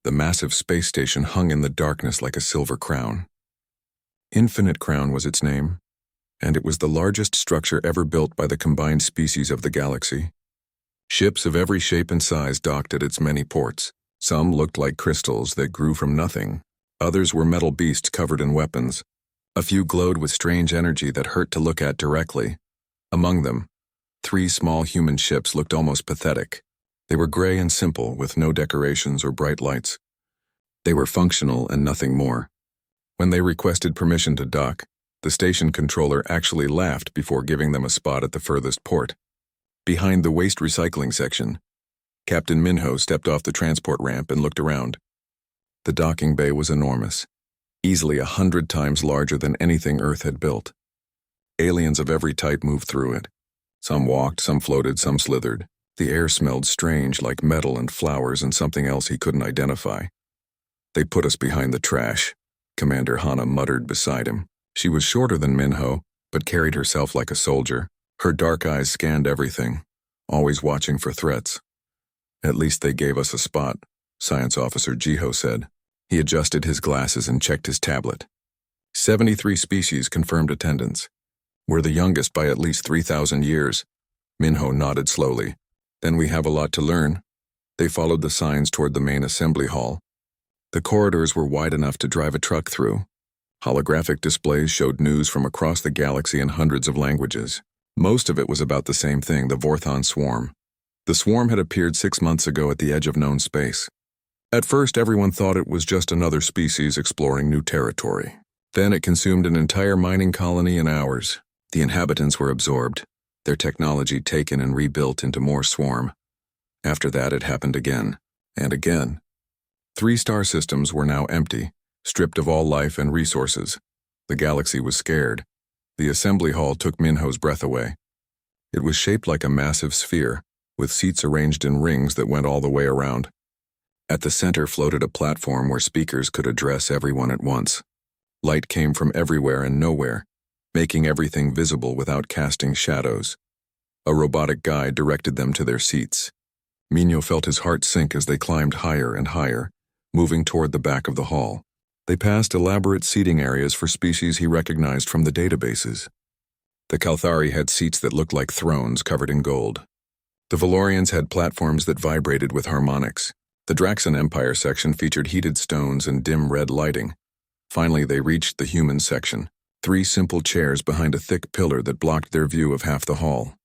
The massive space station hung in the darkness like a silver crown. Infinite Crown was its name, and it was the largest structure ever built by the combined species of the galaxy. Ships of every shape and size docked at its many ports. Some looked like crystals that grew from nothing. Others were metal beasts covered in weapons. A few glowed with strange energy that hurt to look at directly. Among them, 3 small human ships looked almost pathetic. They were gray and simple, with no decorations or bright lights. They were functional and nothing more. When they requested permission to dock, the station controller actually laughed before giving them a spot at the furthest port. Behind the waste recycling section, Captain Minho stepped off the transport ramp and looked around. The docking bay was enormous, easily 100 times larger than anything Earth had built. Aliens of every type moved through it. Some walked, some floated, some slithered. The air smelled strange, like metal and flowers and something else he couldn't identify. "They put us behind the trash," Commander Hana muttered beside him. She was shorter than Minho, but carried herself like a soldier. Her dark eyes scanned everything, always watching for threats. "At least they gave us a spot," Science Officer Jiho said. He adjusted his glasses and checked his tablet. 73 species confirmed attendance. "We're the youngest by at least 3,000 years. Minho nodded slowly. "Then we have a lot to learn." They followed the signs toward the main assembly hall. The corridors were wide enough to drive a truck through. Holographic displays showed news from across the galaxy in hundreds of languages. Most of it was about the same thing, the Vorthon swarm. The swarm had appeared 6 months ago at the edge of known space. At first, everyone thought it was just another species exploring new territory. Then it consumed an entire mining colony in hours. The inhabitants were absorbed, their technology taken and rebuilt into more swarm. After that, it happened again, and again. 3 star systems were now empty, stripped of all life and resources. The galaxy was scared. The assembly hall took Minho's breath away. It was shaped like a massive sphere, with seats arranged in rings that went all the way around. At the center floated a platform where speakers could address everyone at once. Light came from everywhere and nowhere, making everything visible without casting shadows. A robotic guide directed them to their seats. Minho felt his heart sink as they climbed higher and higher, moving toward the back of the hall. They passed elaborate seating areas for species he recognized from the databases. The Kalthari had seats that looked like thrones covered in gold. The Valorians had platforms that vibrated with harmonics. The Draxan Empire section featured heated stones and dim red lighting. Finally, they reached the human section, 3 simple chairs behind a thick pillar that blocked their view of half the hall.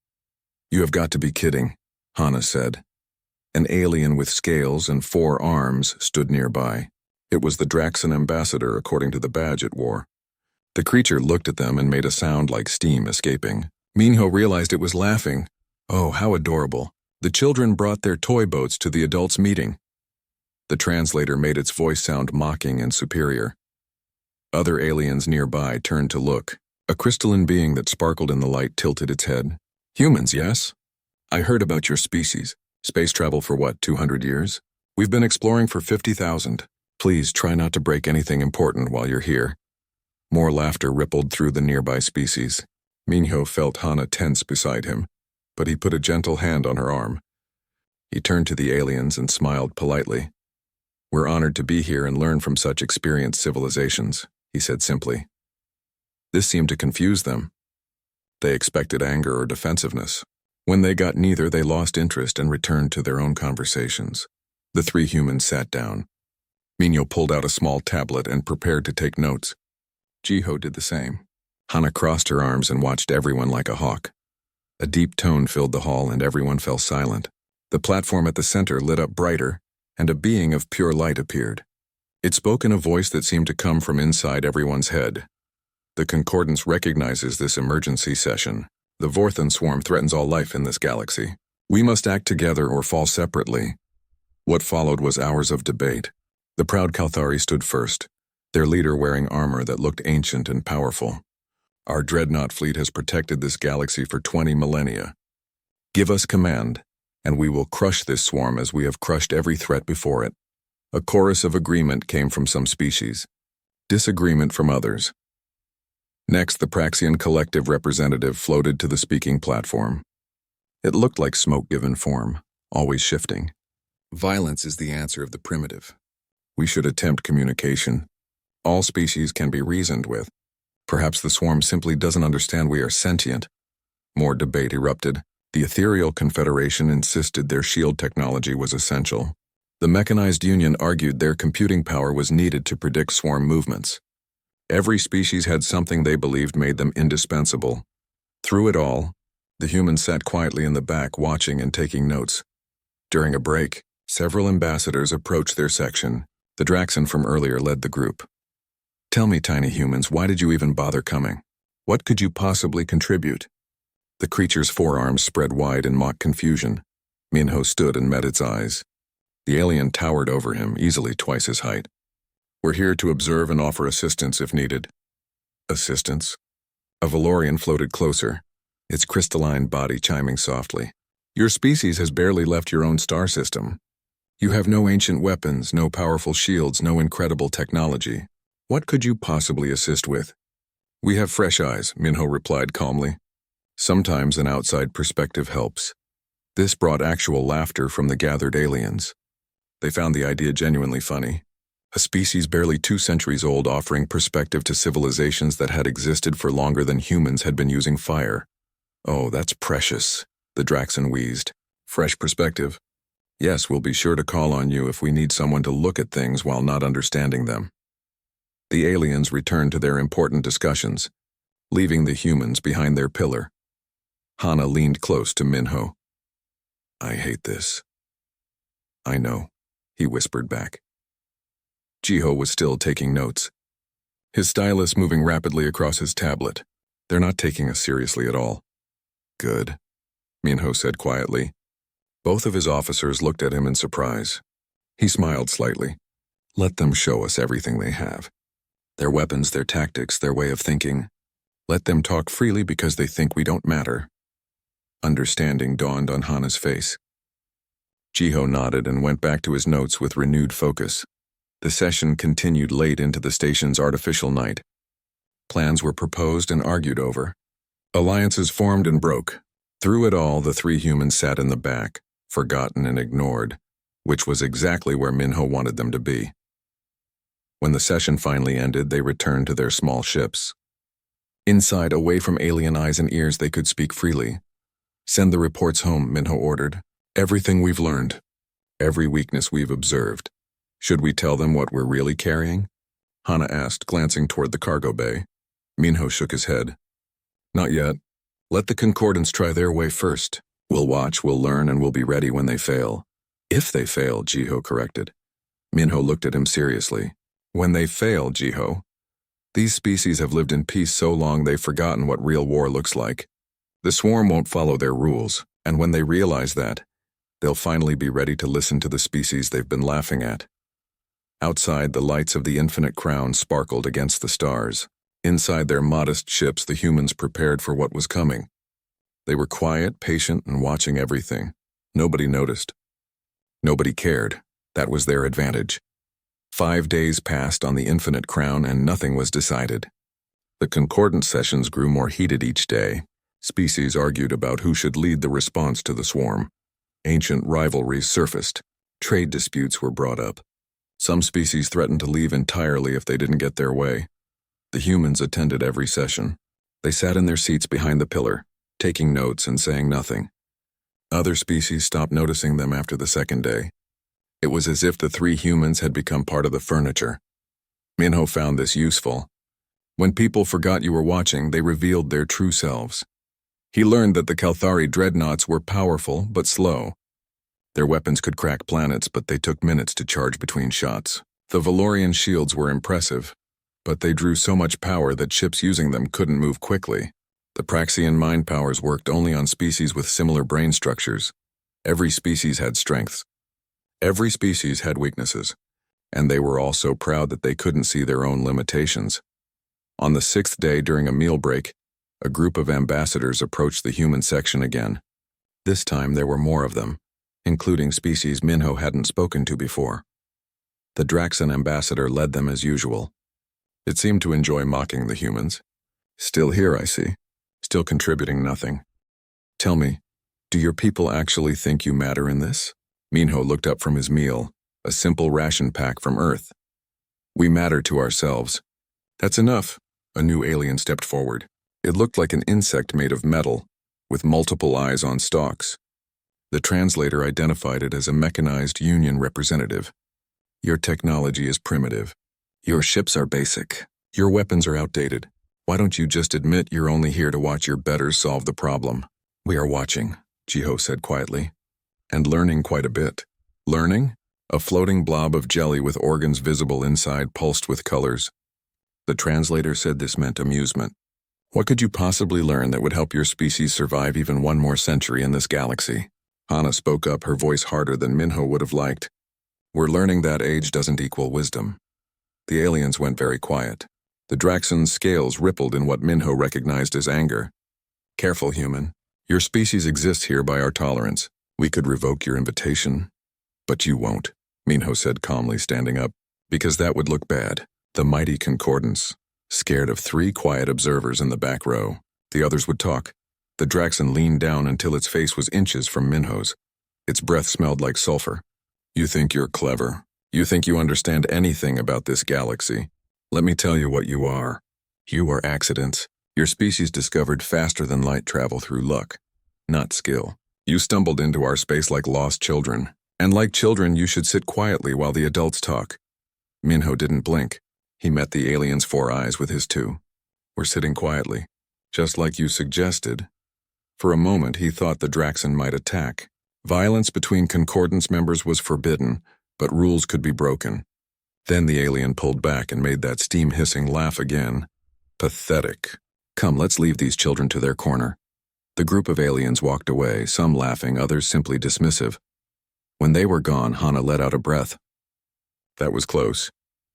"You have got to be kidding," Hana said. An alien with scales and 4 arms stood nearby. It was the Draxan ambassador, according to the badge it wore. The creature looked at them and made a sound like steam escaping. Minho realized it was laughing. Oh, how adorable. The children brought their toy boats to the adults' meeting. The translator made its voice sound mocking and superior. Other aliens nearby turned to look. A crystalline being that sparkled in the light tilted its head. "Humans, yes? I heard about your species. Space travel for what, 200 years? We've been exploring for 50,000. Please try not to break anything important while you're here." More laughter rippled through the nearby species. Minho felt Hana tense beside him, but he put a gentle hand on her arm. He turned to the aliens and smiled politely. "We're honored to be here and learn from such experienced civilizations," he said simply. This seemed to confuse them. They expected anger or defensiveness. When they got neither, they lost interest and returned to their own conversations. The 3 humans sat down. Minho pulled out a small tablet and prepared to take notes. Jiho did the same. Hana crossed her arms and watched everyone like a hawk. A deep tone filled the hall and everyone fell silent. The platform at the center lit up brighter, and a being of pure light appeared. It spoke in a voice that seemed to come from inside everyone's head. "The Concordance recognizes this emergency session. The Vorthon swarm threatens all life in this galaxy. We must act together or fall separately." What followed was hours of debate. The proud Kalthari stood first, their leader wearing armor that looked ancient and powerful. "Our dreadnought fleet has protected this galaxy for 20 millennia. Give us command, and we will crush this swarm as we have crushed every threat before it." A chorus of agreement came from some species, disagreement from others. Next, the Praxian collective representative floated to the speaking platform. It looked like smoke given form, always shifting. "Violence is the answer of the primitive. We should attempt communication. All species can be reasoned with. Perhaps the swarm simply doesn't understand we are sentient. More debate erupted. The Ethereal Confederation insisted their shield technology was essential. The Mechanized Union argued their computing power was needed to predict swarm movements. Every species had something they believed made them indispensable. Through it all, the humans sat quietly in the back watching and taking notes. During a break, several ambassadors approached their section. The Draxon from earlier led the group. "Tell me, tiny humans, why did you even bother coming? What could you possibly contribute?" The creature's forearms spread wide in mock confusion. Minho stood and met its eyes. The alien towered over him, easily twice his height. "We're here to observe and offer assistance if needed." "Assistance?" A Valorian floated closer, its crystalline body chiming softly. "Your species has barely left your own star system. You have no ancient weapons, no powerful shields, no incredible technology. What could you possibly assist with?" "We have fresh eyes," Minho replied calmly. "Sometimes an outside perspective helps." This brought actual laughter from the gathered aliens. They found the idea genuinely funny. A species barely 2 centuries old offering perspective to civilizations that had existed for longer than humans had been using fire. "Oh, that's precious," the Draxon wheezed. "Fresh perspective? Yes, we'll be sure to call on you if we need someone to look at things while not understanding them." The aliens returned to their important discussions, leaving the humans behind their pillar. Hana leaned close to Minho. "I hate this." "I know," he whispered back. Jiho was still taking notes, his stylus moving rapidly across his tablet. "They're not taking us seriously at all." "Good," Minho said quietly. Both of his officers looked at him in surprise. He smiled slightly. "Let them show us everything they have. Their weapons, their tactics, their way of thinking. Let them talk freely because they think we don't matter." Understanding dawned on Hana's face. Jiho nodded and went back to his notes with renewed focus. The session continued late into the station's artificial night. Plans were proposed and argued over. Alliances formed and broke. Through it all, the 3 humans sat in the back, forgotten and ignored, which was exactly where Minho wanted them to be. When the session finally ended, they returned to their small ships. Inside, away from alien eyes and ears, they could speak freely. "Send the reports home," Minho ordered. "Everything we've learned. Every weakness we've observed. Should we tell them what we're really carrying?" Hana asked, glancing toward the cargo bay. Minho shook his head. "Not yet. Let the Concordants try their way first. We'll watch, we'll learn, and we'll be ready when they fail." "If they fail," Jiho corrected. Minho looked at him seriously. "When they fail, Jiho. These species have lived in peace so long they've forgotten what real war looks like. The swarm won't follow their rules, and when they realize that, they'll finally be ready to listen to the species they've been laughing at." Outside, the lights of the infinite crown sparkled against the stars. Inside their modest ships, the humans prepared for what was coming. They were quiet, patient, and watching everything. Nobody noticed. Nobody cared. That was their advantage. 5 days passed on the infinite crown and nothing was decided. The concordant sessions grew more heated each day. Species argued about who should lead the response to the swarm. Ancient rivalries surfaced. Trade disputes were brought up. Some species threatened to leave entirely if they didn't get their way. The humans attended every session. They sat in their seats behind the pillar, taking notes and saying nothing. Other species stopped noticing them after the second day. It was as if the 3 humans had become part of the furniture. Minho found this useful. When people forgot you were watching, they revealed their true selves. He learned that the Kalthari dreadnoughts were powerful but slow. Their weapons could crack planets, but they took minutes to charge between shots. The Valorian shields were impressive, but they drew so much power that ships using them couldn't move quickly. The Praxian mind powers worked only on species with similar brain structures. Every species had strengths. Every species had weaknesses, and they were all so proud that they couldn't see their own limitations. On the 6th day during a meal break, a group of ambassadors approached the human section again. This time there were more of them, including species Minho hadn't spoken to before. The Draxon ambassador led them as usual. It seemed to enjoy mocking the humans. "Still here, I see. Still contributing nothing. Tell me, do your people actually think you matter in this?" Minho looked up from his meal, a simple ration pack from Earth. We matter to ourselves. That's enough. A new alien stepped forward. It looked like an insect made of metal, with multiple eyes on stalks. The translator identified it as a mechanized Union representative. Your technology is primitive. Your ships are basic. Your weapons are outdated. Why don't you just admit you're only here to watch your betters solve the problem? We are watching, Jiho said quietly. And learning quite a bit. Learning? A floating blob of jelly with organs visible inside pulsed with colors. The translator said this meant amusement. What could you possibly learn that would help your species survive even one more century in this galaxy? Hana spoke up, her voice harder than Minho would have liked. We're learning that age doesn't equal wisdom. The aliens went very quiet. The Draxon's scales rippled in what Minho recognized as anger. Careful, human. Your species exists here by our tolerance. We could revoke your invitation. But you won't, Minho said calmly, standing up. Because that would look bad. The mighty Concordance, scared of 3 quiet observers in the back row. The others would talk. The Draxon leaned down until its face was inches from Minho's. Its breath smelled like sulfur. You think you're clever. You think you understand anything about this galaxy. Let me tell you what you are. You are accidents. Your species discovered faster than light travel through luck, not skill. You stumbled into our space like lost children. And like children, you should sit quietly while the adults talk. Minho didn't blink. He met the alien's 4 eyes with his 2. We're sitting quietly, just like you suggested. For a moment, he thought the Draxon might attack. Violence between Concordance members was forbidden, but rules could be broken. Then the alien pulled back and made that steam-hissing laugh again. Pathetic. Come, let's leave these children to their corner. The group of aliens walked away, some laughing, others simply dismissive. When they were gone, Hana let out a breath. That was close.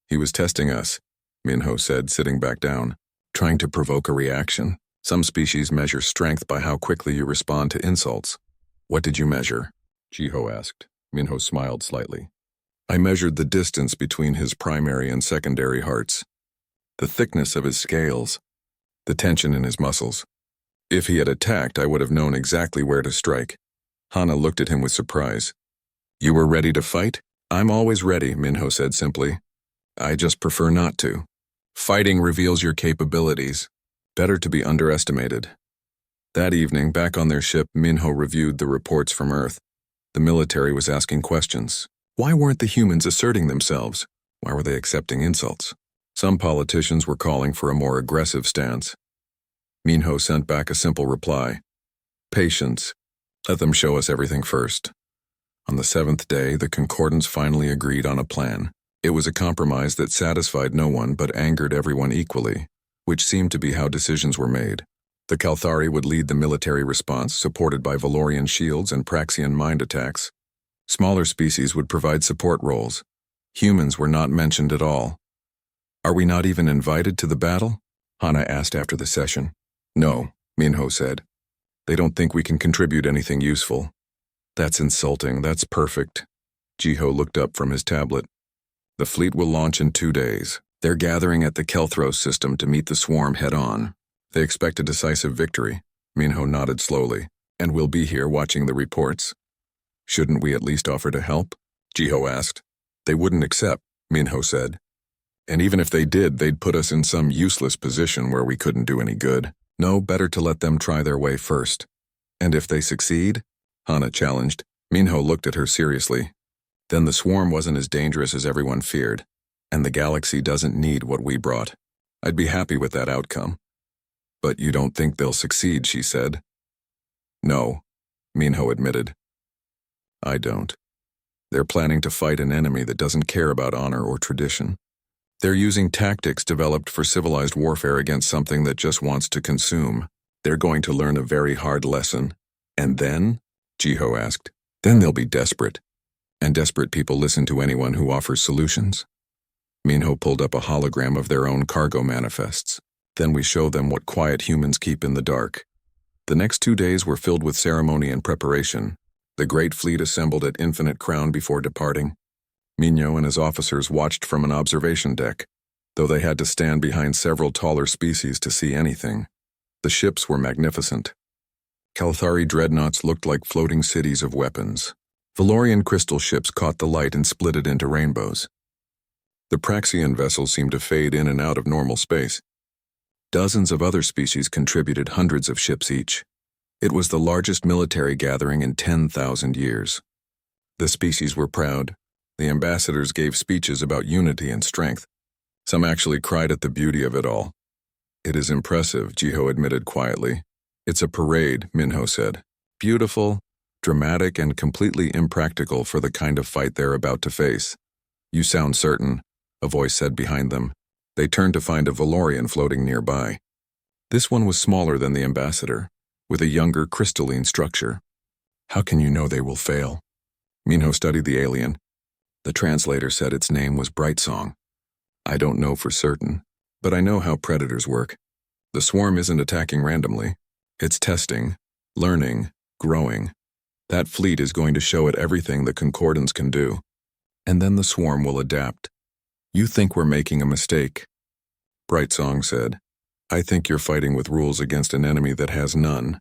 He was testing us, Minho said, sitting back down, trying to provoke a reaction. Some species measure strength by how quickly you respond to insults. What did you measure? Jiho asked. Minho smiled slightly. I measured the distance between his primary and secondary hearts, the thickness of his scales, the tension in his muscles. If he had attacked, I would have known exactly where to strike. Hana looked at him with surprise. You were ready to fight? I'm always ready, Minho said simply. I just prefer not to. Fighting reveals your capabilities. Better to be underestimated. That evening, back on their ship, Minho reviewed the reports from Earth. The military was asking questions. Why weren't the humans asserting themselves? Why were they accepting insults? Some politicians were calling for a more aggressive stance. Minho sent back a simple reply. Patience. Let them show us everything first. On the 7th day, the Concordance finally agreed on a plan. It was a compromise that satisfied no one but angered everyone equally, which seemed to be how decisions were made. The Kalthari would lead the military response, supported by Valorian shields and Praxian mind attacks. Smaller species would provide support roles. Humans were not mentioned at all. Are we not even invited to the battle? Hana asked after the session. No, Minho said. They don't think we can contribute anything useful. That's insulting, that's perfect. Jiho looked up from his tablet. The fleet will launch in 2 days. They're gathering at the Kelthros system to meet the swarm head-on. They expect a decisive victory. Minho nodded slowly. And we'll be here watching the reports. Shouldn't we at least offer to help? Jiho asked. They wouldn't accept, Minho said. And even if they did, they'd put us in some useless position where we couldn't do any good. No, better to let them try their way first. And if they succeed? Hana challenged. Minho looked at her seriously. Then the swarm wasn't as dangerous as everyone feared, and the galaxy doesn't need what we brought. I'd be happy with that outcome. But you don't think they'll succeed, she said. No, Minho admitted. I don't. They're planning to fight an enemy that doesn't care about honor or tradition. They're using tactics developed for civilized warfare against something that just wants to consume. They're going to learn a very hard lesson. And then? Jiho asked. Then they'll be desperate. And desperate people listen to anyone who offers solutions. Minho pulled up a hologram of their own cargo manifests. Then we show them what quiet humans keep in the dark. The next 2 days were filled with ceremony and preparation. The great fleet assembled at Infinite Crown before departing. Minho and his officers watched from an observation deck, though they had to stand behind several taller species to see anything. The ships were magnificent. Kalthari dreadnoughts looked like floating cities of weapons. Valorian crystal ships caught the light and split it into rainbows. The Praxian vessels seemed to fade in and out of normal space. Dozens of other species contributed hundreds of ships each. It was the largest military gathering in 10,000 years. The species were proud. The ambassadors gave speeches about unity and strength. Some actually cried at the beauty of it all. "It is impressive," Jiho admitted quietly. "It's a parade," Minho said. "Beautiful, dramatic, and completely impractical for the kind of fight they're about to face." "You sound certain," a voice said behind them. They turned to find a Valorian floating nearby. This one was smaller than the ambassador, with a younger crystalline structure. "How can you know they will fail?" Minho studied the alien. The translator said its name was Brightsong. "I don't know for certain, but I know how predators work. The swarm isn't attacking randomly. It's testing, learning, growing. That fleet is going to show it everything the Concordance can do. And then the swarm will adapt. You think we're making a mistake," Brightsong said. "I think you're fighting with rules against an enemy that has none,"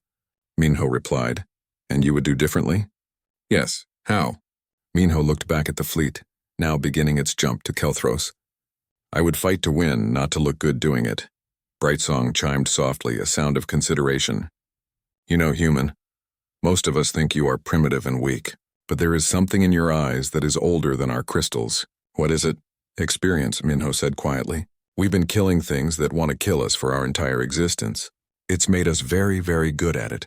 Minho replied. "And you would do differently?" "Yes. How?" Minho looked back at the fleet, now beginning its jump to Kelthros. "I would fight to win, not to look good doing it." Brightsong chimed softly, a sound of consideration. "You know, human, most of us think you are primitive and weak, but there is something in your eyes that is older than our crystals. What is it?" "Experience," Minho said quietly. "We've been killing things that want to kill us for our entire existence. It's made us very, very good at it."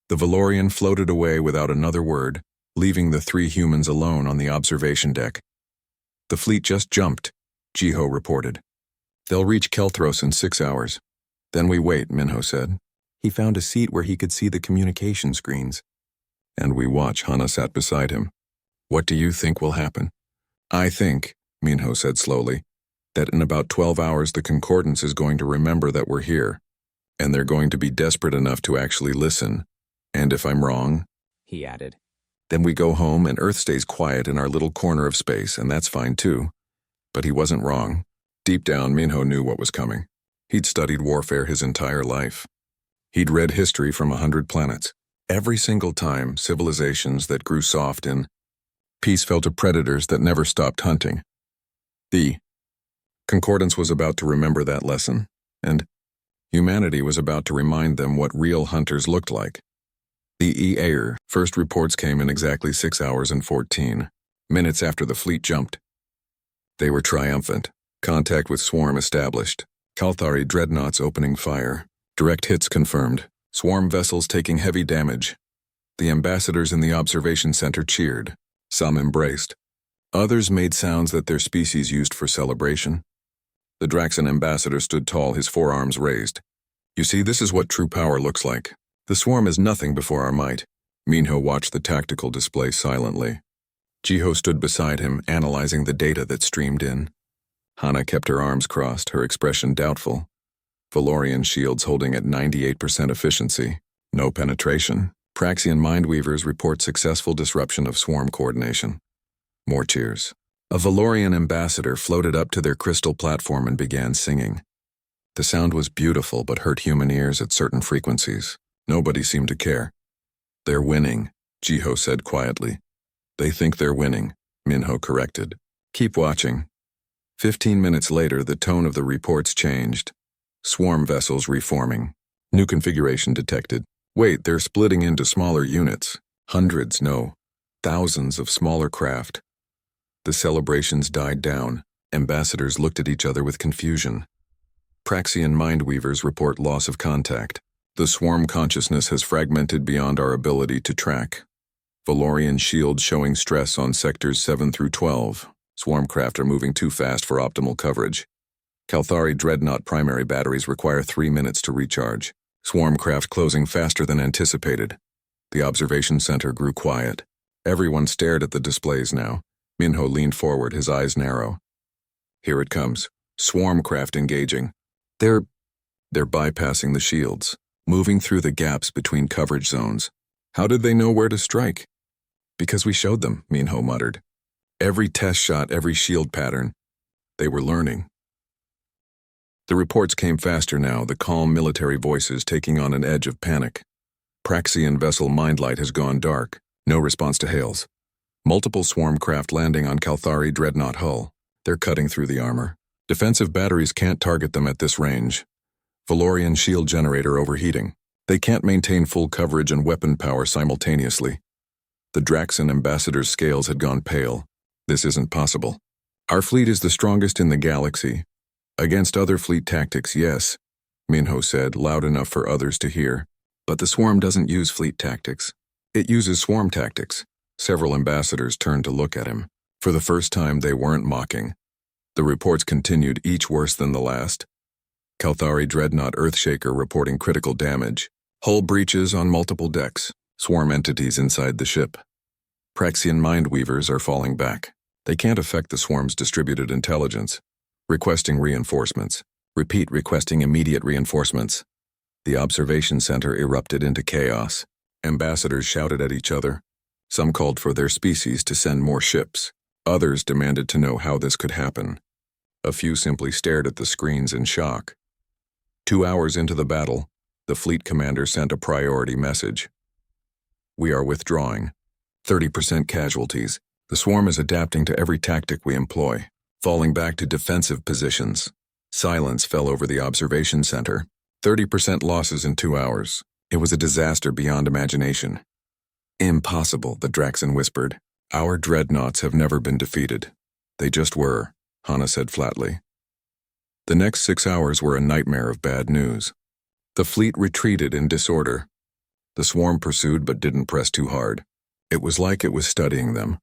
The Valorian floated away without another word, leaving the three humans alone on the observation deck. "The fleet just jumped," Jiho reported. "They'll reach Kelthros in 6 hours. Then we wait," Minho said. He found a seat where he could see the communication screens. "And we watch," Hana sat beside him. "What do you think will happen?" "I think," Minho said slowly, "that in about 12 hours the Concordance is going to remember that we're here, and they're going to be desperate enough to actually listen. And if I'm wrong," he added, "then we go home and Earth stays quiet in our little corner of space, and that's fine too." But he wasn't wrong. Deep down, Minho knew what was coming. He'd studied warfare his entire life. He'd read history from 100 planets. Every single time, civilizations that grew soft in peace fell to predators that never stopped hunting. The Concordance was about to remember that lesson, and humanity was about to remind them what real hunters looked like. The EAR first reports came in exactly 6 hours and 14 minutes after the fleet jumped. They were triumphant. Contact with swarm established. Kalthari dreadnoughts opening fire. Direct hits confirmed. Swarm vessels taking heavy damage. The ambassadors in the observation center cheered. Some embraced. Others made sounds that their species used for celebration. The Draxan ambassador stood tall, his forearms raised. "You see, this is what true power looks like. The swarm is nothing before our might." Minho watched the tactical display silently. Jiho stood beside him, analyzing the data that streamed in. Hana kept her arms crossed, her expression doubtful. Valorian shields holding at 98% efficiency. No penetration. Praxian mindweavers report successful disruption of swarm coordination. More cheers. A Valorian ambassador floated up to their crystal platform and began singing. The sound was beautiful but hurt human ears at certain frequencies. Nobody seemed to care. "They're winning," Jiho said quietly. "They think they're winning," Minho corrected. "Keep watching." 15 minutes later, the tone of the reports changed. Swarm vessels reforming. New configuration detected. Wait, they're splitting into smaller units. Hundreds, no, thousands of smaller craft. The celebrations died down. Ambassadors looked at each other with confusion. Praxian mindweavers report loss of contact. The swarm consciousness has fragmented beyond our ability to track. Valorian shields showing stress on sectors 7 through 12. Swarmcraft are moving too fast for optimal coverage. Kalthari dreadnought primary batteries require 3 minutes to recharge. Swarmcraft closing faster than anticipated. The observation center grew quiet. Everyone stared at the displays now. Minho leaned forward, his eyes narrow. "Here it comes. Swarmcraft engaging. They're bypassing the shields, moving through the gaps between coverage zones. How did they know where to strike?" "Because we showed them," Minho muttered. "Every test shot, every shield pattern. They were learning." The reports came faster now, the calm military voices taking on an edge of panic. "Praxian vessel mindlight has gone dark. No response to hails. Multiple swarm craft landing on Kalthari dreadnought hull. They're cutting through the armor. Defensive batteries can't target them at this range. Valorian shield generator overheating. They can't maintain full coverage and weapon power simultaneously. The Draxan ambassador's scales had gone pale. This isn't possible. Our fleet is the strongest in the galaxy. Against other fleet tactics, yes, Minho said, loud enough for others to hear. But the swarm doesn't use fleet tactics. It uses swarm tactics. Several ambassadors turned to look at him. For the first time, they weren't mocking. The reports continued, each worse than the last. Kalthari dreadnought Earthshaker reporting critical damage. Hull breaches on multiple decks. Swarm entities inside the ship. Praxian Mindweavers are falling back. They can't affect the swarm's distributed intelligence. Requesting reinforcements. Repeat, requesting immediate reinforcements. The observation center erupted into chaos. Ambassadors shouted at each other. Some called for their species to send more ships. Others demanded to know how this could happen. A few simply stared at the screens in shock. 2 hours into the battle, the fleet commander sent a priority message. We are withdrawing. 30% casualties. The swarm is adapting to every tactic we employ, falling back to defensive positions. Silence fell over the observation center. 30% losses in 2 hours. It was a disaster beyond imagination. Impossible, the Draxan whispered. Our dreadnoughts have never been defeated. They just were, Hana said flatly. The next 6 hours were a nightmare of bad news. The fleet retreated in disorder. The swarm pursued but didn't press too hard. It was like it was studying them,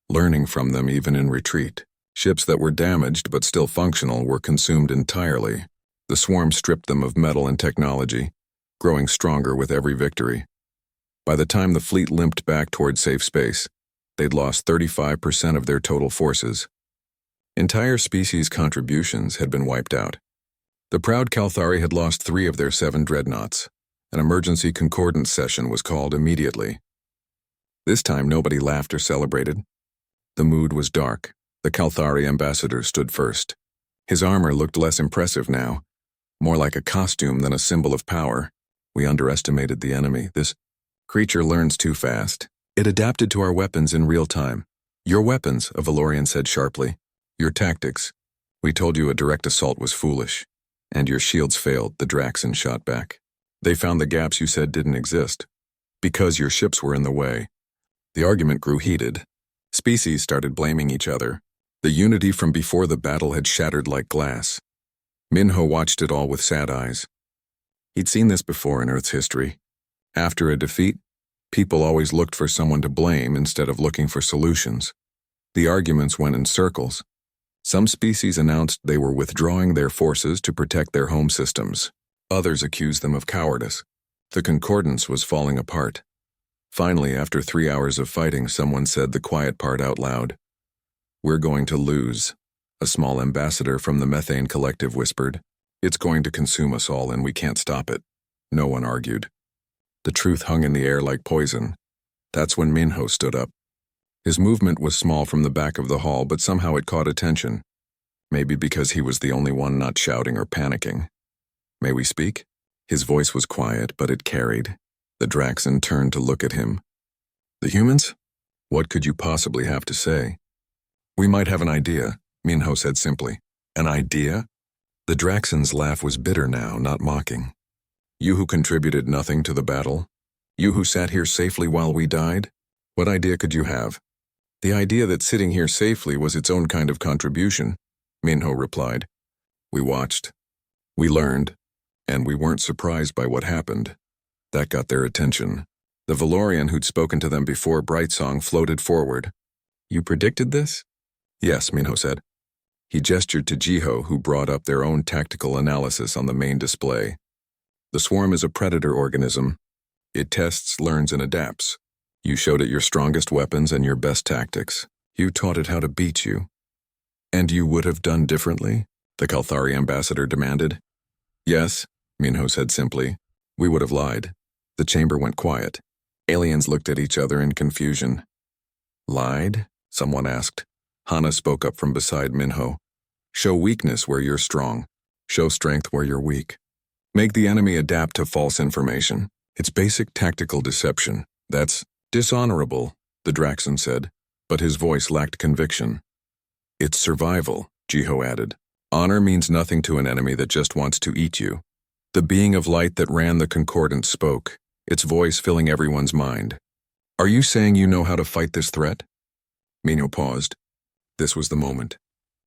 learning from them even in retreat. Ships that were damaged but still functional were consumed entirely. The swarm stripped them of metal and technology, growing stronger with every victory. By the time the fleet limped back toward safe space, they'd lost 35% of their total forces. Entire species contributions had been wiped out. The proud Kalthari had lost 3 of their 7 dreadnoughts. An emergency concordance session was called immediately. This time nobody laughed or celebrated. The mood was dark. The Kalthari ambassador stood first. His armor looked less impressive now, more like a costume than a symbol of power. We underestimated the enemy. This creature learns too fast. It adapted to our weapons in real time. Your weapons, a Valorian said sharply. Your tactics. We told you a direct assault was foolish. And your shields failed, the Draxan shot back. They found the gaps you said didn't exist. Because your ships were in the way. The argument grew heated. Species started blaming each other. The unity from before the battle had shattered like glass. Minho watched it all with sad eyes. He'd seen this before in Earth's history. After a defeat, people always looked for someone to blame instead of looking for solutions. The arguments went in circles. Some species announced they were withdrawing their forces to protect their home systems. Others accused them of cowardice. The concordance was falling apart. Finally, after 3 hours of fighting, someone said the quiet part out loud. We're going to lose, a small ambassador from the Methane Collective whispered. It's going to consume us all and we can't stop it. No one argued. The truth hung in the air like poison. That's when Minho stood up. His movement was small from the back of the hall, but somehow it caught attention. Maybe because he was the only one not shouting or panicking. May we speak? His voice was quiet, but it carried. The Draxan turned to look at him. The humans? What could you possibly have to say? We might have an idea, Minho said simply. An idea? The Draxan's laugh was bitter now, not mocking. You who contributed nothing to the battle? You who sat here safely while we died? What idea could you have? The idea that sitting here safely was its own kind of contribution, Minho replied. We watched. We learned. And we weren't surprised by what happened. That got their attention. The Valorian who'd spoken to them before Brightsong floated forward. You predicted this? Yes, Minho said. He gestured to Jiho, who brought up their own tactical analysis on the main display. The swarm is a predator organism. It tests, learns, and adapts. You showed it your strongest weapons and your best tactics. You taught it how to beat you. And you would have done differently? The Kalthari ambassador demanded. Yes, Minho said simply. We would have lied. The chamber went quiet. Aliens looked at each other in confusion. Lied? Someone asked. Hana spoke up from beside Minho. Show weakness where you're strong. Show strength where you're weak. Make the enemy adapt to false information. It's basic tactical deception. That's dishonorable, the Draxan said. But his voice lacked conviction. It's survival, Jiho added. Honor means nothing to an enemy that just wants to eat you. The being of light that ran the concordance spoke, its voice filling everyone's mind. Are you saying you know how to fight this threat? Minho paused. This was the moment.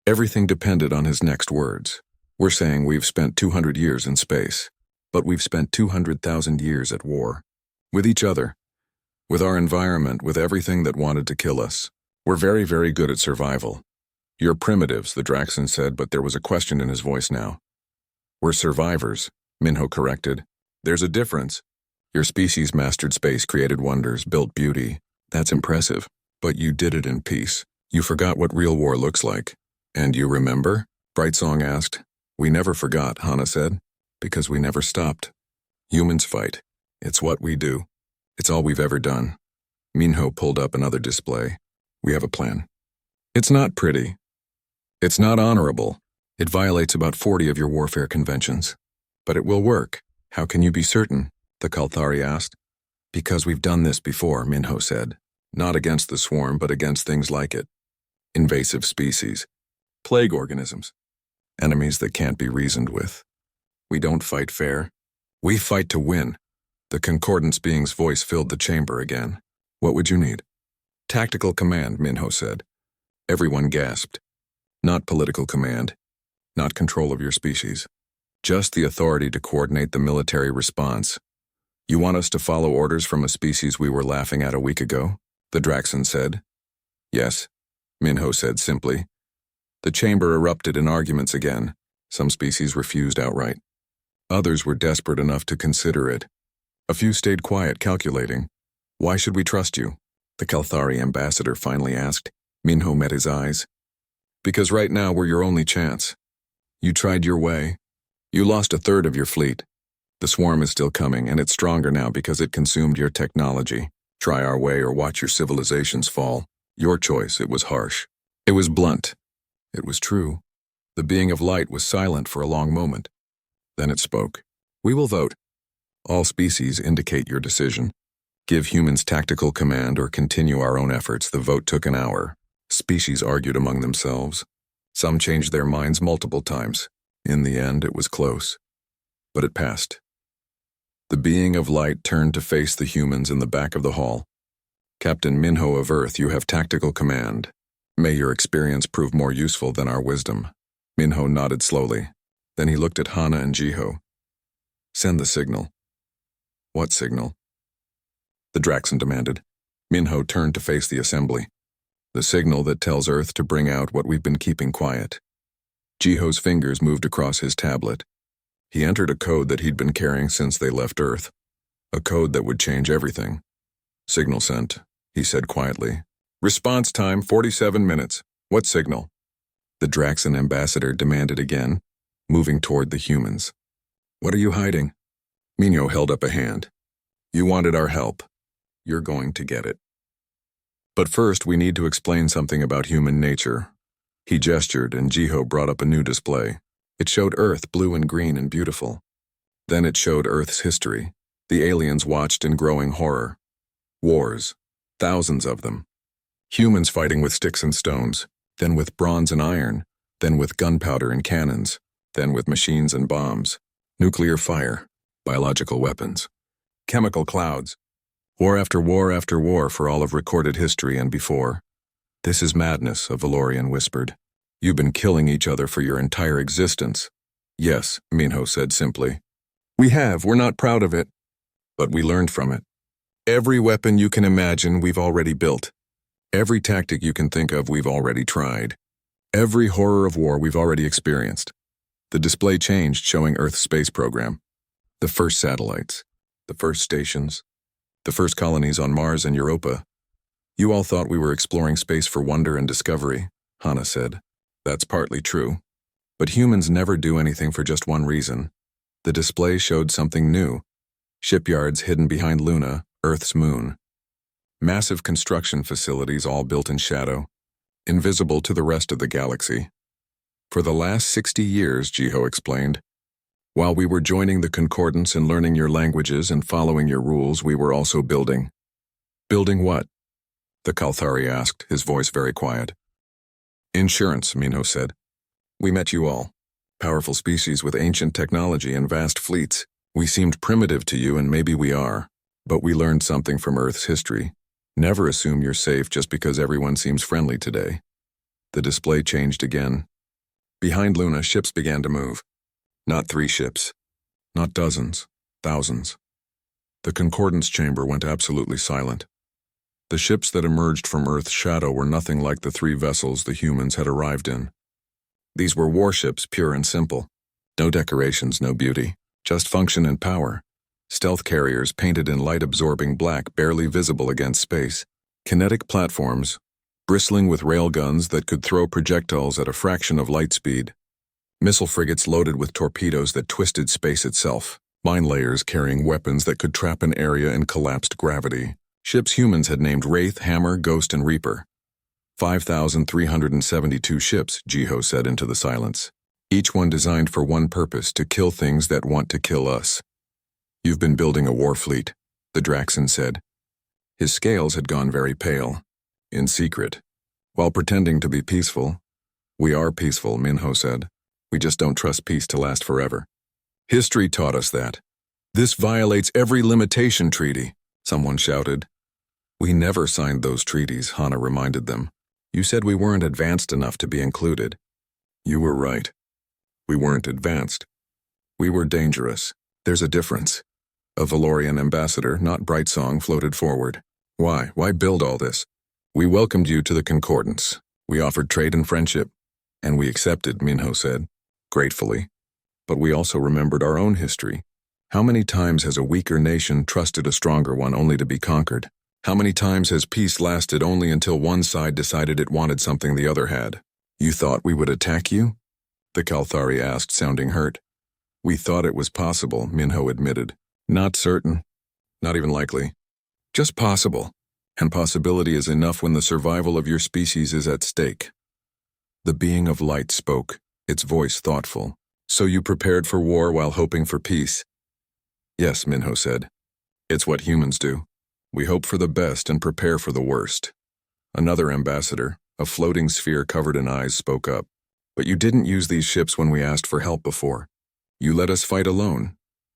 Everything depended on his next words. We're saying we've spent 200 years in space, but we've spent 200,000 years at war. With each other. With our environment, with everything that wanted to kill us. We're very, very good at survival. You're primitives, the Draxon said, but there was a question in his voice now. We're survivors, Minho corrected. There's a difference. Your species mastered space, created wonders, built beauty. That's impressive. But you did it in peace. You forgot what real war looks like. And you remember? Brightsong asked. We never forgot, Hana said. Because we never stopped. Humans fight. It's what we do. It's all we've ever done. Minho pulled up another display. We have a plan. It's not pretty. It's not honorable. It violates about 40 of your warfare conventions. But it will work. How can you be certain? The Kalthari asked. Because we've done this before, Minho said. Not against the swarm, but against things like it. Invasive species. Plague organisms. Enemies that can't be reasoned with. We don't fight fair. We fight to win. The concordance being's voice filled the chamber again. What would you need? Tactical command, Minho said. Everyone gasped. Not political command. Not control of your species. Just the authority to coordinate the military response. You want us to follow orders from a species we were laughing at a week ago? The Draxon said. Yes, Minho said simply. The chamber erupted in arguments again. Some species refused outright. Others were desperate enough to consider it. A few stayed quiet, calculating. Why should we trust you? The Kalthari ambassador finally asked. Minho met his eyes. Because right now we're your only chance. You tried your way. You lost a third of your fleet. The swarm is still coming, and it's stronger now because it consumed your technology. Try our way or watch your civilizations fall. Your choice, it was harsh. It was blunt. It was true. The being of light was silent for a long moment. Then it spoke. We will vote. All species indicate your decision. Give humans tactical command or continue our own efforts. The vote took an hour. Species argued among themselves. Some changed their minds multiple times. In the end, it was close. But it passed. The being of light turned to face the humans in the back of the hall. Captain Minho of Earth, you have tactical command. May your experience prove more useful than our wisdom. Minho nodded slowly. Then he looked at Hana and Jiho. Send the signal. What signal? The Draxon demanded. Minho turned to face the assembly. The signal that tells Earth to bring out what we've been keeping quiet. Jiho's fingers moved across his tablet. He entered a code that he'd been carrying since they left Earth. A code that would change everything. Signal sent, he said quietly. Response time 47 minutes. What signal? The Draxon ambassador demanded again, moving toward the humans. What are you hiding? Minho held up a hand. You wanted our help. You're going to get it. But first, we need to explain something about human nature. He gestured, and Jiho brought up a new display. It showed Earth blue and green and beautiful. Then it showed Earth's history. The aliens watched in growing horror. Wars. Thousands of them. Humans fighting with sticks and stones, then with bronze and iron, then with gunpowder and cannons, then with machines and bombs. Nuclear fire. Biological weapons. Chemical clouds. War after war after war for all of recorded history and before. This is madness, a Valorian whispered. You've been killing each other for your entire existence. Yes, Minho said simply. We have, we're not proud of it. But we learned from it. Every weapon you can imagine, we've already built. Every tactic you can think of, we've already tried. Every horror of war we've already experienced. The display changed, showing Earth's space program. The first satellites. The first stations. The first colonies on Mars and Europa. You all thought we were exploring space for wonder and discovery, Hana said. That's partly true. But humans never do anything for just one reason. The display showed something new. Shipyards hidden behind Luna, Earth's moon. Massive construction facilities all built in shadow, invisible to the rest of the galaxy. For the last 60 years, Jiho explained, while we were joining the concordance and learning your languages and following your rules, we were also building. Building what? the Kalthari asked, his voice very quiet. Insurance, Minho said. We met you all. Powerful species with ancient technology and vast fleets. We seemed primitive to you, and maybe we are. But we learned something from Earth's history. Never assume you're safe just because everyone seems friendly today. The display changed again. Behind Luna, ships began to move. Not 3 ships. Not dozens. Thousands. The concordance chamber went absolutely silent. The ships that emerged from Earth's shadow were nothing like the 3 vessels the humans had arrived in. These were warships, pure and simple. No decorations, no beauty. Just function and power. Stealth carriers painted in light-absorbing black, barely visible against space. Kinetic platforms, bristling with railguns that could throw projectiles at a fraction of light speed. Missile frigates loaded with torpedoes that twisted space itself. Mine layers carrying weapons that could trap an area in collapsed gravity. Ships humans had named Wraith, Hammer, Ghost, and Reaper. 5,372 ships, Jiho said into the silence. Each one designed for one purpose, to kill things that want to kill us. You've been building a war fleet, the Draxan said. His scales had gone very pale. In secret. While pretending to be peaceful. We are peaceful, Minho said. We just don't trust peace to last forever. History taught us that. This violates every limitation treaty, someone shouted. We never signed those treaties, Hana reminded them. You said we weren't advanced enough to be included. You were right. We weren't advanced. We were dangerous. There's a difference. A Valorian ambassador, not Brightsong, floated forward. Why? Why build all this? We welcomed you to the Concordance. We offered trade and friendship. And we accepted, Minho said, gratefully. But we also remembered our own history. How many times has a weaker nation trusted a stronger one only to be conquered? How many times has peace lasted only until one side decided it wanted something the other had? You thought we would attack you? The Kalthari asked, sounding hurt. We thought it was possible, Minho admitted. Not certain. Not even likely. Just possible. And possibility is enough when the survival of your species is at stake. The being of light spoke, its voice thoughtful. So you prepared for war while hoping for peace? Yes, Minho said. It's what humans do. We hope for the best and prepare for the worst. Another ambassador, a floating sphere covered in eyes, spoke up. But you didn't use these ships when we asked for help before. You let us fight alone.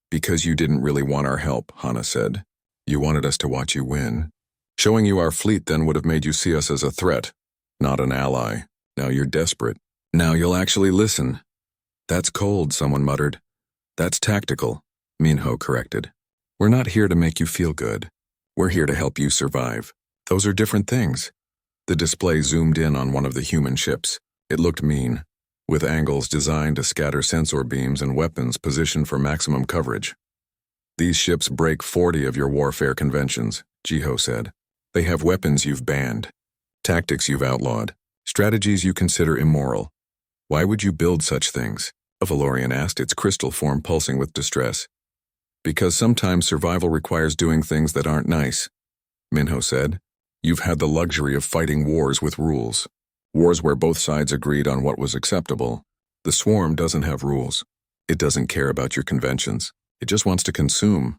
Because you didn't really want our help, Hana said. You wanted us to watch you win. Showing you our fleet then would have made you see us as a threat, not an ally. Now you're desperate. Now you'll actually listen. That's cold, someone muttered. That's tactical, Minho corrected. We're not here to make you feel good. We're here to help you survive. Those are different things. The display zoomed in on one of the human ships. It looked mean, with angles designed to scatter sensor beams and weapons positioned for maximum coverage. These ships break 40 of your warfare conventions, Jiho said. They have weapons you've banned, tactics you've outlawed, strategies you consider immoral. Why would you build such things? A Valorian asked, its crystal form pulsing with distress. Because sometimes survival requires doing things that aren't nice, Minho said. You've had the luxury of fighting wars with rules. Wars where both sides agreed on what was acceptable. The Swarm doesn't have rules. It doesn't care about your conventions. It just wants to consume.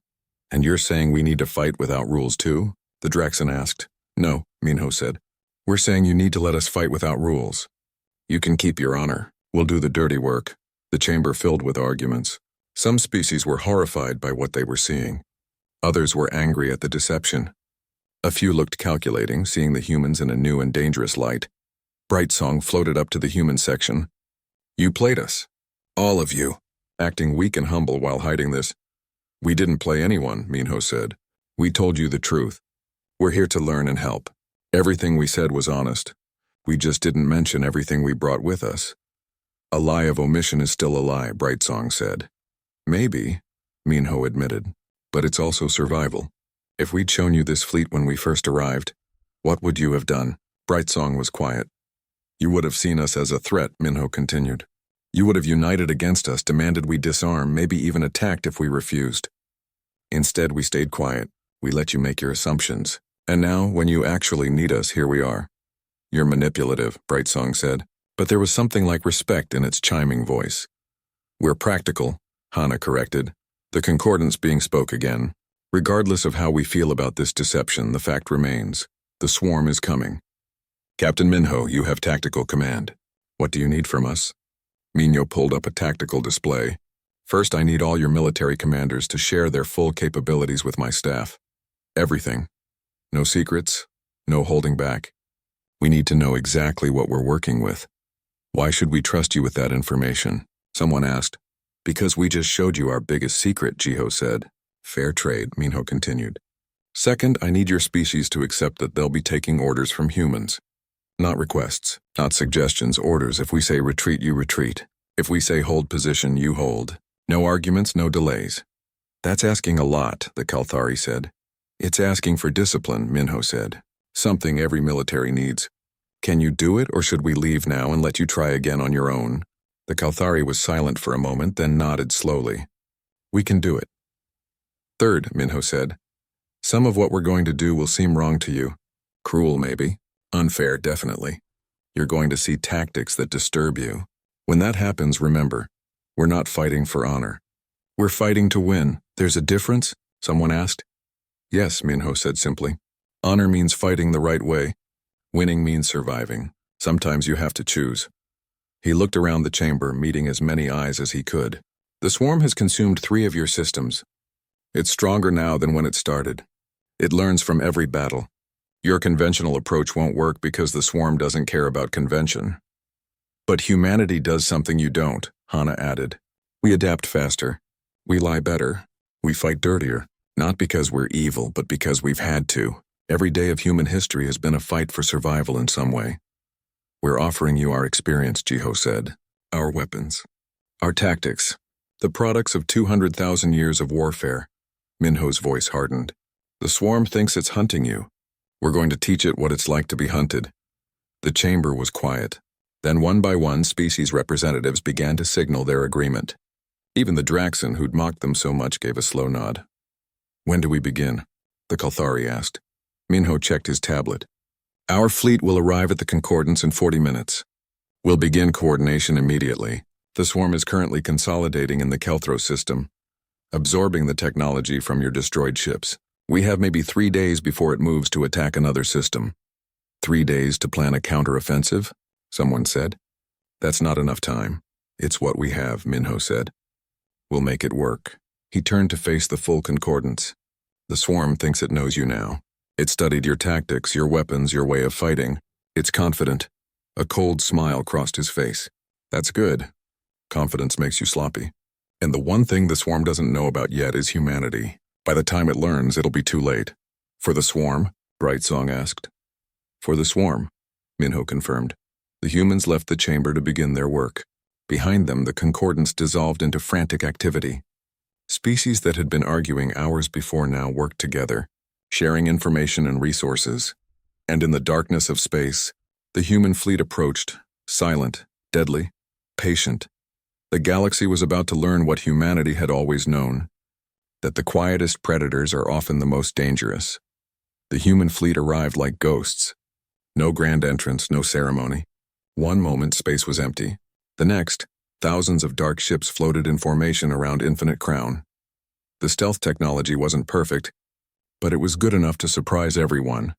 And you're saying we need to fight without rules too? The Draxan asked. No, Minho said. We're saying you need to let us fight without rules. You can keep your honor. We'll do the dirty work. The chamber filled with arguments. Some species were horrified by what they were seeing. Others were angry at the deception. A few looked calculating, seeing the humans in a new and dangerous light. Brightsong floated up to the human section. You played us. All of you. Acting weak and humble while hiding this. We didn't play anyone, Minho said. We told you the truth. We're here to learn and help. Everything we said was honest. We just didn't mention everything we brought with us. A lie of omission is still a lie, Brightsong said. Maybe, Minho admitted, but it's also survival. If we'd shown you this fleet when we first arrived, what would you have done? Brightsong was quiet. You would have seen us as a threat, Minho continued. You would have united against us, demanded we disarm, maybe even attacked if we refused. Instead, we stayed quiet. We let you make your assumptions. And now, when you actually need us, here we are. You're manipulative, Brightsong said, but there was something like respect in its chiming voice. We're practical, Hana corrected, the concordance being spoke again. Regardless of how we feel about this deception, the fact remains. The swarm is coming. Captain Minho, you have tactical command. What do you need from us? Minho pulled up a tactical display. First, I need all your military commanders to share their full capabilities with my staff. Everything. No secrets, no holding back. We need to know exactly what we're working with. Why should we trust you with that information? Someone asked. Because we just showed you our biggest secret, Jiho said. Fair trade, Minho continued. Second, I need your species to accept that they'll be taking orders from humans. Not requests, not suggestions, orders. If we say retreat, you retreat. If we say hold position, you hold. No arguments, no delays. That's asking a lot, the Kalthari said. It's asking for discipline, Minho said. Something every military needs. Can you do it, or should we leave now and let you try again on your own? The Kalthari was silent for a moment, then nodded slowly. We can do it. Third, Minho said. Some of what we're going to do will seem wrong to you. Cruel, maybe. Unfair, definitely. You're going to see tactics that disturb you. When that happens, remember, we're not fighting for honor. We're fighting to win. There's a difference? Someone asked. Yes, Minho said simply. Honor means fighting the right way. Winning means surviving. Sometimes you have to choose. He looked around the chamber, meeting as many eyes as he could. The swarm has consumed 3 of your systems. It's stronger now than when it started. It learns from every battle. Your conventional approach won't work because the swarm doesn't care about convention. But humanity does something you don't, Hana added. We adapt faster. We lie better. We fight dirtier. Not because we're evil, but because we've had to. Every day of human history has been a fight for survival in some way. We're offering you our experience, Jiho said. Our weapons. Our tactics. The products of 200,000 years of warfare. Minho's voice hardened. The swarm thinks it's hunting you. We're going to teach it what it's like to be hunted. The chamber was quiet. Then one by one, species representatives began to signal their agreement. Even the Draxon, who'd mocked them so much, gave a slow nod. When do we begin? The Kalthari asked. Minho checked his tablet. Our fleet will arrive at the Concordance in 40 minutes. We'll begin coordination immediately. The swarm is currently consolidating in the Kelthro system, absorbing the technology from your destroyed ships. We have maybe 3 days before it moves to attack another system. 3 days to plan a counteroffensive? Someone said. That's not enough time. It's what we have, Minho said. We'll make it work. He turned to face the full Concordance. The swarm thinks it knows you now. It studied your tactics, your weapons, your way of fighting. It's confident. A cold smile crossed his face. That's good. Confidence makes you sloppy. And the one thing the swarm doesn't know about yet is humanity. By the time it learns, it'll be too late. For the swarm? Brightsong asked. For the swarm, Minho confirmed. The humans left the chamber to begin their work. Behind them, the Concordance dissolved into frantic activity. Species that had been arguing hours before now worked together, sharing information and resources. And in the darkness of space, the human fleet approached, silent, deadly, patient. The galaxy was about to learn what humanity had always known, that the quietest predators are often the most dangerous. The human fleet arrived like ghosts. No grand entrance, no ceremony. One moment, space was empty. The next, thousands of dark ships floated in formation around Infinite Crown. The stealth technology wasn't perfect, but it was good enough to surprise everyone.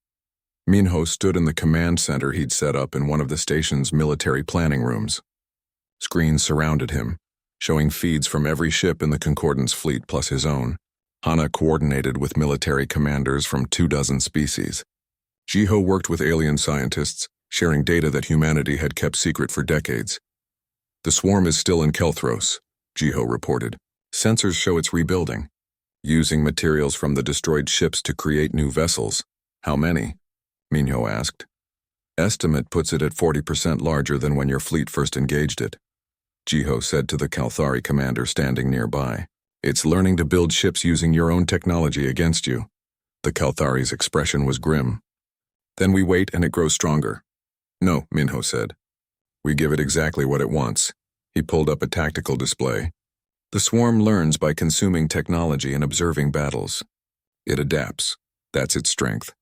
Minho stood in the command center he'd set up in one of the station's military planning rooms. Screens surrounded him, showing feeds from every ship in the Concordance fleet plus his own. Hana coordinated with military commanders from 24 species. Jiho worked with alien scientists, sharing data that humanity had kept secret for decades. The swarm is still in Kelthros, Jiho reported. Sensors show it's rebuilding, using materials from the destroyed ships to create new vessels. How many? Minho asked. Estimate puts it at 40% larger than when your fleet first engaged it. Jiho said to the Kalthari commander standing nearby. It's learning to build ships using your own technology against you. The Kalthari's expression was grim. Then we wait and it grows stronger. No, Minho said. We give it exactly what it wants. He pulled up a tactical display. The swarm learns by consuming technology and observing battles. It adapts. That's its strength.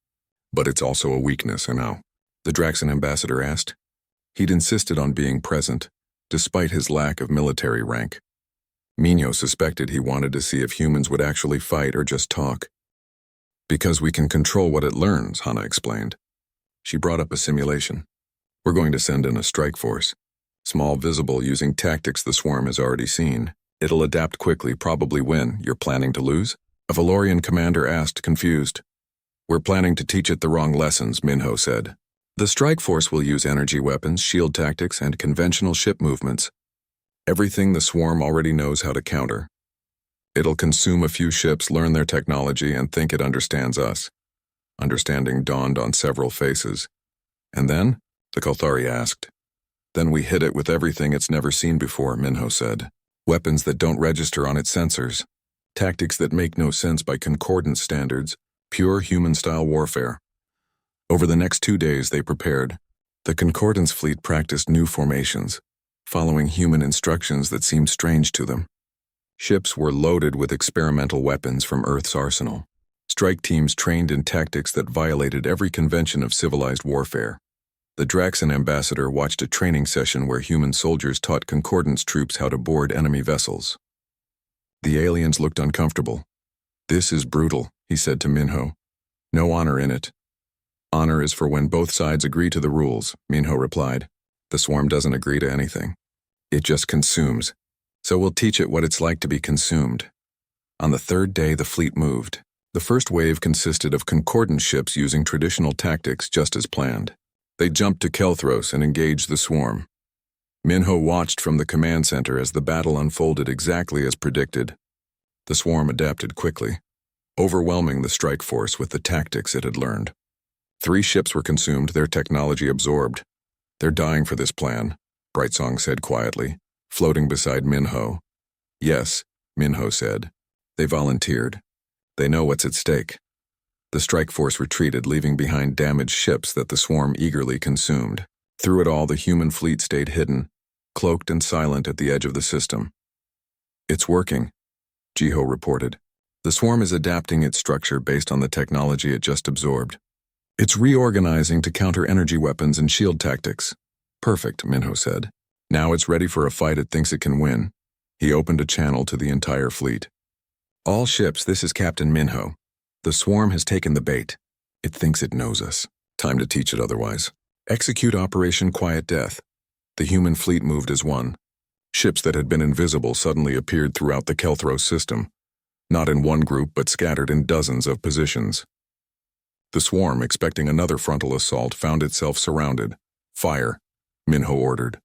But it's also a weakness, I know. The Draxon ambassador asked. He'd insisted on being present, despite his lack of military rank. Minho suspected he wanted to see if humans would actually fight or just talk. Because we can control what it learns, Hana explained. She brought up a simulation. We're going to send in a strike force. Small, visible, using tactics the swarm has already seen. It'll adapt quickly, probably win. You're planning to lose? A Valorian commander asked, confused. We're planning to teach it the wrong lessons, Minho said. The strike force will use energy weapons, shield tactics, and conventional ship movements. Everything the swarm already knows how to counter. It'll consume a few ships, learn their technology, and think it understands us. Understanding dawned on several faces. And then? The Kalthari asked. Then we hit it with everything it's never seen before, Minho said. Weapons that don't register on its sensors. Tactics that make no sense by concordance standards. Pure human-style warfare. Over the next 2 days they prepared. The Concordance fleet practiced new formations, following human instructions that seemed strange to them. Ships were loaded with experimental weapons from Earth's arsenal. Strike teams trained in tactics that violated every convention of civilized warfare. The Draxan ambassador watched a training session where human soldiers taught Concordance troops how to board enemy vessels. The aliens looked uncomfortable. This is brutal, he said to Minho. No honor in it. Honor is for when both sides agree to the rules, Minho replied. The swarm doesn't agree to anything. It just consumes. So we'll teach it what it's like to be consumed. On the third day, the fleet moved. The first wave consisted of Concordance ships using traditional tactics just as planned. They jumped to Kelthros and engaged the swarm. Minho watched from the command center as the battle unfolded exactly as predicted. The swarm adapted quickly, overwhelming the strike force with the tactics it had learned. 3 ships were consumed, their technology absorbed. They're dying for this plan, Brightsong said quietly, floating beside Minho. Yes, Minho said. They volunteered. They know what's at stake. The strike force retreated, leaving behind damaged ships that the swarm eagerly consumed. Through it all, the human fleet stayed hidden, cloaked and silent at the edge of the system. It's working, Jiho reported. The swarm is adapting its structure based on the technology it just absorbed. It's reorganizing to counter energy weapons and shield tactics. Perfect, Minho said. Now it's ready for a fight it thinks it can win. He opened a channel to the entire fleet. All ships, this is Captain Minho. The swarm has taken the bait. It thinks it knows us. Time to teach it otherwise. Execute Operation Quiet Death. The human fleet moved as one. Ships that had been invisible suddenly appeared throughout the Kelthros system. Not in one group, but scattered in dozens of positions. The swarm, expecting another frontal assault, found itself surrounded. Fire, Minho ordered.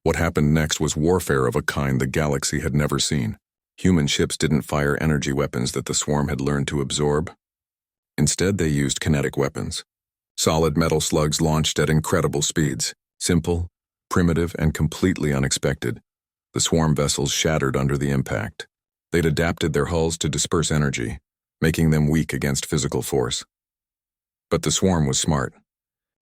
What happened next was warfare of a kind the galaxy had never seen. Human ships didn't fire energy weapons that the swarm had learned to absorb. Instead, they used kinetic weapons. Solid metal slugs launched at incredible speeds. Simple, primitive, and completely unexpected. The swarm vessels shattered under the impact. They'd adapted their hulls to disperse energy, making them weak against physical force. But the swarm was smart.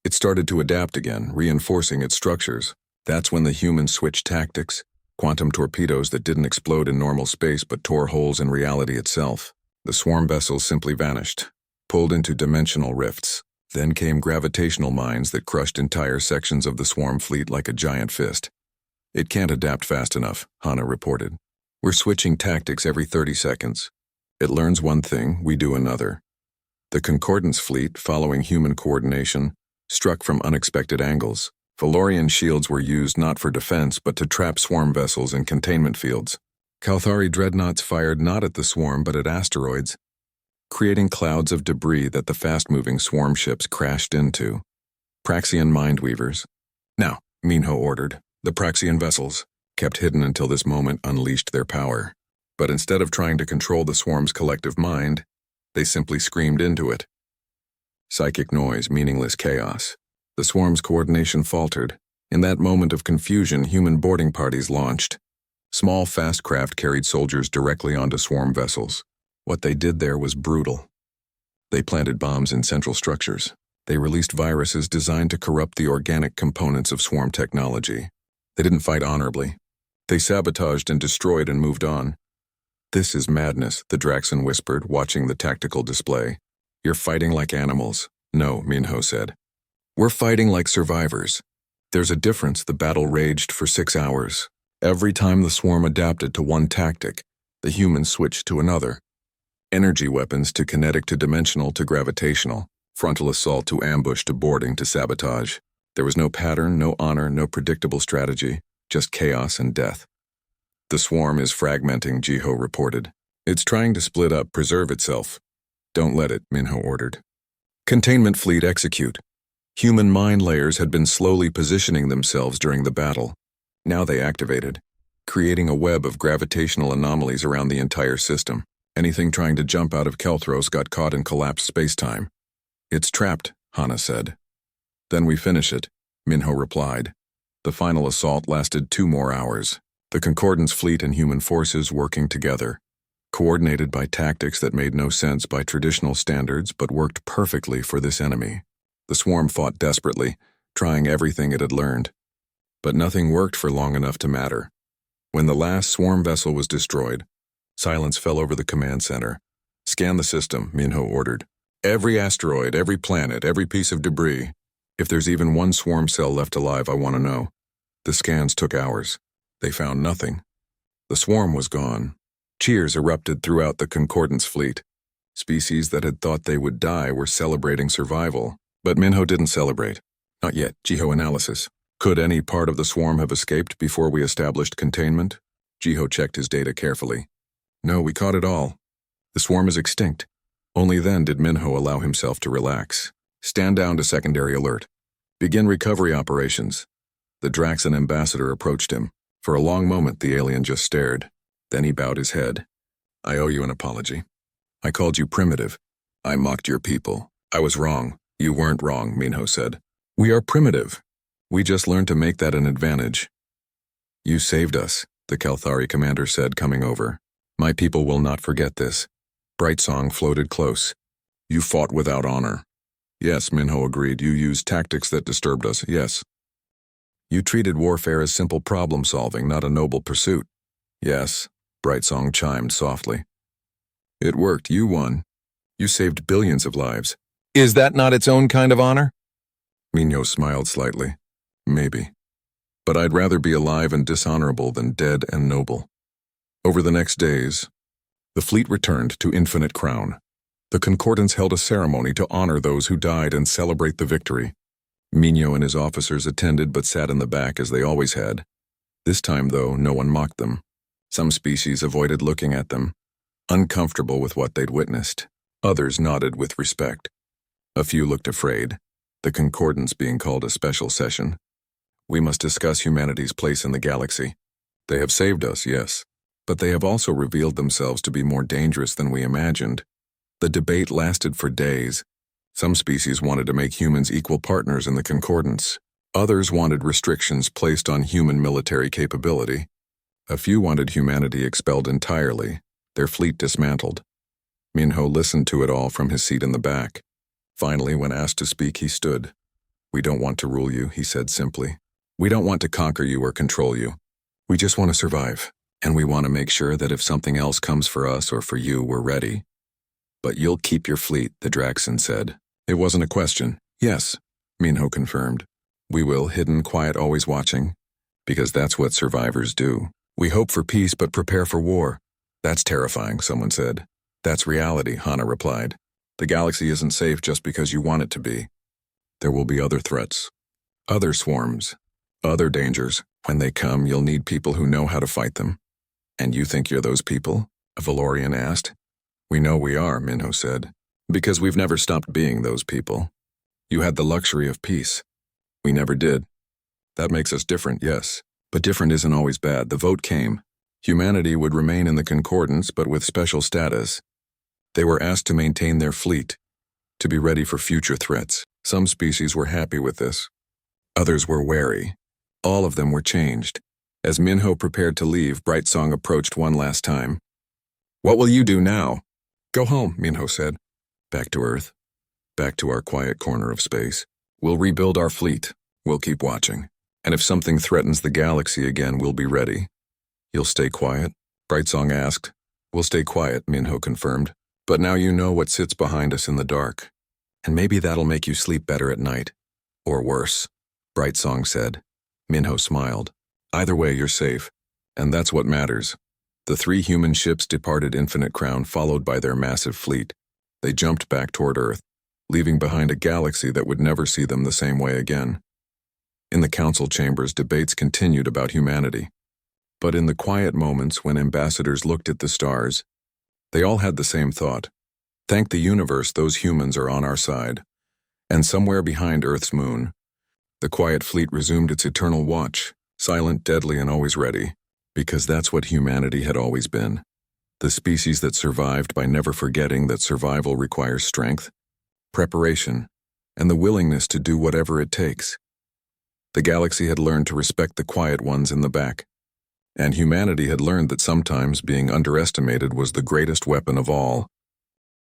It started to adapt again, reinforcing its structures. That's when the humans switched tactics. Quantum torpedoes that didn't explode in normal space but tore holes in reality itself. The swarm vessels simply vanished, pulled into dimensional rifts. Then came gravitational mines that crushed entire sections of the swarm fleet like a giant fist. It can't adapt fast enough, Hana reported. We're switching tactics every 30 seconds. It learns one thing, we do another. The Concordance fleet, following human coordination, struck from unexpected angles. Valorian shields were used not for defense but to trap swarm vessels in containment fields. Kalthari dreadnoughts fired not at the swarm but at asteroids, creating clouds of debris that the fast-moving swarm ships crashed into. Praxian mindweavers. Now, Minho ordered. The Praxian vessels, kept hidden until this moment, unleashed their power. But instead of trying to control the swarm's collective mind, they simply screamed into it. Psychic noise, meaningless chaos. The swarm's coordination faltered. In that moment of confusion, human boarding parties launched. Small, fast craft carried soldiers directly onto swarm vessels. What they did there was brutal. They planted bombs in central structures. They released viruses designed to corrupt the organic components of swarm technology. They didn't fight honorably. They sabotaged and destroyed and moved on. This is madness, the Draxan whispered, watching the tactical display. You're fighting like animals. No, Minho said. We're fighting like survivors. There's a difference. The battle raged for 6 hours. Every time the swarm adapted to one tactic, the humans switched to another. Energy weapons to kinetic to dimensional to gravitational. Frontal assault to ambush to boarding to sabotage. There was no pattern, no honor, no predictable strategy, just chaos and death. The swarm is fragmenting, Jiho reported. It's trying to split up, preserve itself. Don't let it, Minho ordered. Containment fleet execute. Human mine layers had been slowly positioning themselves during the battle. Now they activated, creating a web of gravitational anomalies around the entire system. Anything trying to jump out of Kelthros got caught in collapsed space-time. It's trapped, Hana said. Then we finish it, Minho replied. The final assault lasted 2 more hours. The Concordance fleet and human forces working together, coordinated by tactics that made no sense by traditional standards but worked perfectly for this enemy. The swarm fought desperately, trying everything it had learned. But nothing worked for long enough to matter. When the last swarm vessel was destroyed, silence fell over the command center. Scan the system, Minho ordered. Every asteroid, every planet, every piece of debris. If there's even one swarm cell left alive, I want to know. The scans took hours. They found nothing. The swarm was gone. Cheers erupted throughout the Concordance fleet. Species that had thought they would die were celebrating survival. But Minho didn't celebrate. Not yet, Jiho analysis. Could any part of the swarm have escaped before we established containment? Jiho checked his data carefully. No, we caught it all. The swarm is extinct. Only then did Minho allow himself to relax. Stand down to secondary alert. Begin recovery operations. The Draxan ambassador approached him. For a long moment, the alien just stared. Then he bowed his head. I owe you an apology. I called you primitive. I mocked your people. I was wrong. You weren't wrong, Minho said. We are primitive. We just learned to make that an advantage. You saved us, the Kalthari commander said, coming over. My people will not forget this. Brightsong floated close. You fought without honor. Yes, Minho agreed. You used tactics that disturbed us, yes. You treated warfare as simple problem-solving, not a noble pursuit. Yes, Brightsong chimed softly. It worked. You won. You saved billions of lives. Is that not its own kind of honor? Minho smiled slightly. Maybe. But I'd rather be alive and dishonorable than dead and noble. Over the next days, the fleet returned to Infinite Crown. The Concordance held a ceremony to honor those who died and celebrate the victory. Minho and his officers attended but sat in the back as they always had. This time, though, no one mocked them. Some species avoided looking at them, uncomfortable with what they'd witnessed. Others nodded with respect. A few looked afraid, the Concordance being called a special session. We must discuss humanity's place in the galaxy. They have saved us, yes, but they have also revealed themselves to be more dangerous than we imagined. The debate lasted for days. Some species wanted to make humans equal partners in the Concordance. Others wanted restrictions placed on human military capability. A few wanted humanity expelled entirely, their fleet dismantled. Minho listened to it all from his seat in the back. Finally, when asked to speak, he stood. We don't want to rule you, he said simply. We don't want to conquer you or control you. We just want to survive, and we want to make sure that if something else comes for us or for you, we're ready. But you'll keep your fleet, the Draxan said. It wasn't a question. Yes, Minho confirmed. We will, hidden, quiet, always watching, because that's what survivors do. We hope for peace but prepare for war. That's terrifying, someone said. That's reality, Hana replied. The galaxy isn't safe just because you want it to be. There will be other threats, other swarms, other dangers. When they come, you'll need people who know how to fight them. And you think you're those people? A Valorian asked. We know we are, Minho said, because we've never stopped being those people. You had the luxury of peace. We never did. That makes us different, yes. But different isn't always bad. The vote came. Humanity would remain in the Concordance, but with special status. They were asked to maintain their fleet, to be ready for future threats. Some species were happy with this. Others were wary. All of them were changed. As Minho prepared to leave, Brightsong approached one last time. What will you do now? Go home, Minho said. Back to Earth. Back to our quiet corner of space. We'll rebuild our fleet. We'll keep watching. And if something threatens the galaxy again, we'll be ready. You'll stay quiet? Brightsong asked. We'll stay quiet, Minho confirmed. But now you know what sits behind us in the dark. And maybe that'll make you sleep better at night. Or worse, Brightsong said. Minho smiled. Either way, you're safe. And that's what matters. The 3 human ships departed Infinite Crown, followed by their massive fleet. They jumped back toward Earth, leaving behind a galaxy that would never see them the same way again. In the council chambers, debates continued about humanity. But in the quiet moments when ambassadors looked at the stars, they all had the same thought. Thank the universe those humans are on our side. And somewhere behind Earth's moon, the quiet fleet resumed its eternal watch, silent, deadly, and always ready, because that's what humanity had always been. The species that survived by never forgetting that survival requires strength, preparation, and the willingness to do whatever it takes. The galaxy had learned to respect the quiet ones in the back, and humanity had learned that sometimes being underestimated was the greatest weapon of all.